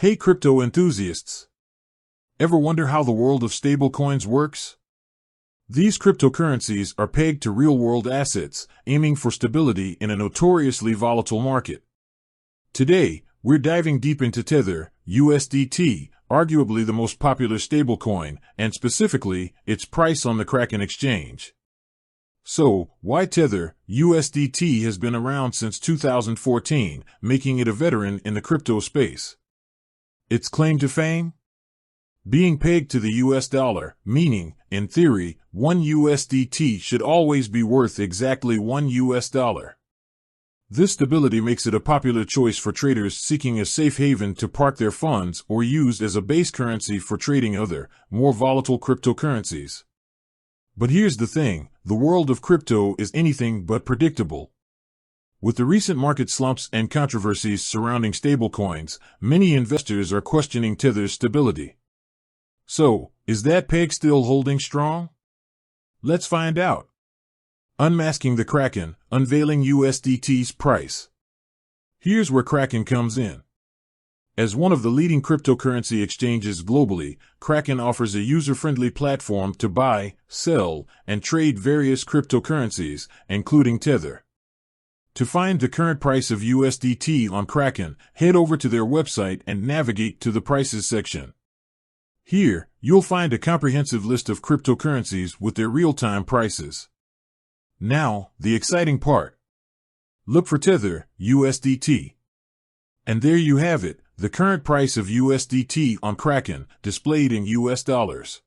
Hey crypto enthusiasts! Ever wonder how the world of stablecoins works? These cryptocurrencies are pegged to real-world assets, aiming for stability in a notoriously volatile market. Today, we're diving deep into Tether, USDT, arguably the most popular stablecoin, and specifically, its price on the Kraken exchange. So, why Tether? USDT has been around since 2014, making it a veteran in the crypto space. Its claim to fame? Being pegged to the US dollar, meaning, in theory, 1 USDT should always be worth exactly 1 US dollar. This stability makes it a popular choice for traders seeking a safe haven to park their funds or used as a base currency for trading other, more volatile cryptocurrencies. But here's the thing, the world of crypto is anything but predictable. With the recent market slumps and controversies surrounding stablecoins, many investors are questioning Tether's stability. So, is that peg still holding strong? Let's find out. Unmasking the Kraken, unveiling USDT's price. Here's where Kraken comes in. As one of the leading cryptocurrency exchanges globally, Kraken offers a user-friendly platform to buy, sell, and trade various cryptocurrencies, including Tether. To find the current price of USDT on Kraken, head over to their website and navigate to the prices section. Here, you'll find a comprehensive list of cryptocurrencies with their real-time prices. Now, the exciting part. Look for Tether, USDT. And there you have it, the current price of USDT on Kraken, displayed in US dollars.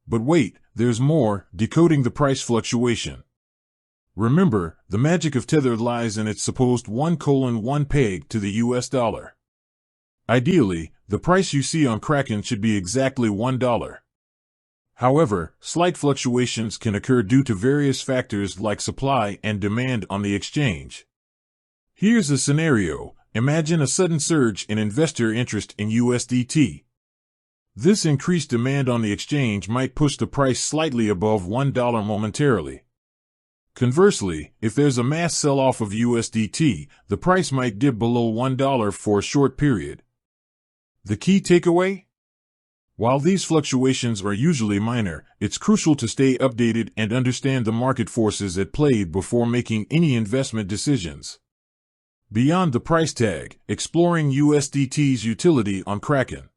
But wait, there's more, decoding the price fluctuation. Remember, the magic of Tether lies in its supposed 1:1 peg to the US dollar. Ideally, the price you see on Kraken should be exactly $1. However, slight fluctuations can occur due to various factors like supply and demand on the exchange. Here's a scenario. Imagine a sudden surge in investor interest in USDT. This increased demand on the exchange might push the price slightly above $1 momentarily. Conversely, if there's a mass sell-off of USDT, the price might dip below $1 for a short period. The key takeaway? While these fluctuations are usually minor, it's crucial to stay updated and understand the market forces at play before making any investment decisions. Beyond the price tag, exploring USDT's utility on Kraken.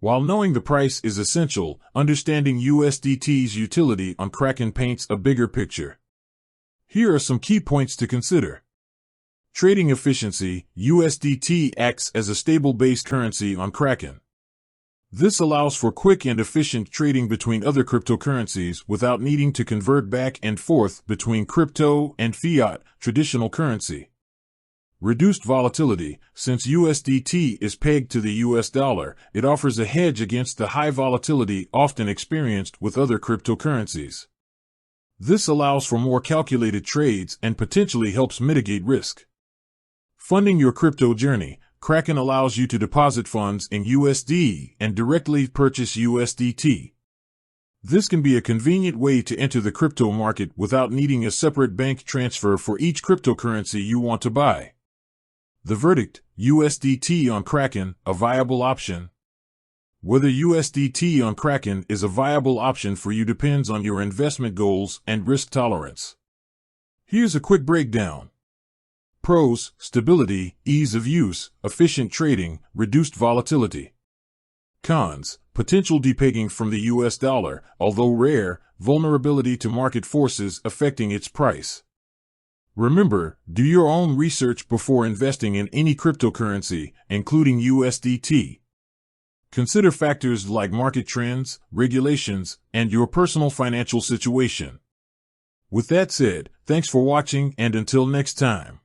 While knowing the price is essential, understanding USDT's utility on Kraken paints a bigger picture. Here are some key points to consider. Trading efficiency. USDT acts as a stable base currency on Kraken. This allows for quick and efficient trading between other cryptocurrencies without needing to convert back and forth between crypto and fiat, traditional currency. Reduced volatility. Since USDT is pegged to the US dollar, it offers a hedge against the high volatility often experienced with other cryptocurrencies. This allows for more calculated trades and potentially helps mitigate risk. Funding your crypto journey. Kraken allows you to deposit funds in USD and directly purchase USDT. This can be a convenient way to enter the crypto market without needing a separate bank transfer for each cryptocurrency you want to buy. The verdict, USDT on Kraken, a viable option. Whether USDT on Kraken is a viable option for you depends on your investment goals and risk tolerance. Here's a quick breakdown. Pros: stability, ease of use, efficient trading, reduced volatility. Cons: potential depegging from the US dollar, although rare, vulnerability to market forces affecting its price. Remember, do your own research before investing in any cryptocurrency, including USDT. Consider factors like market trends, regulations, and your personal financial situation. With that said, thanks for watching and until next time.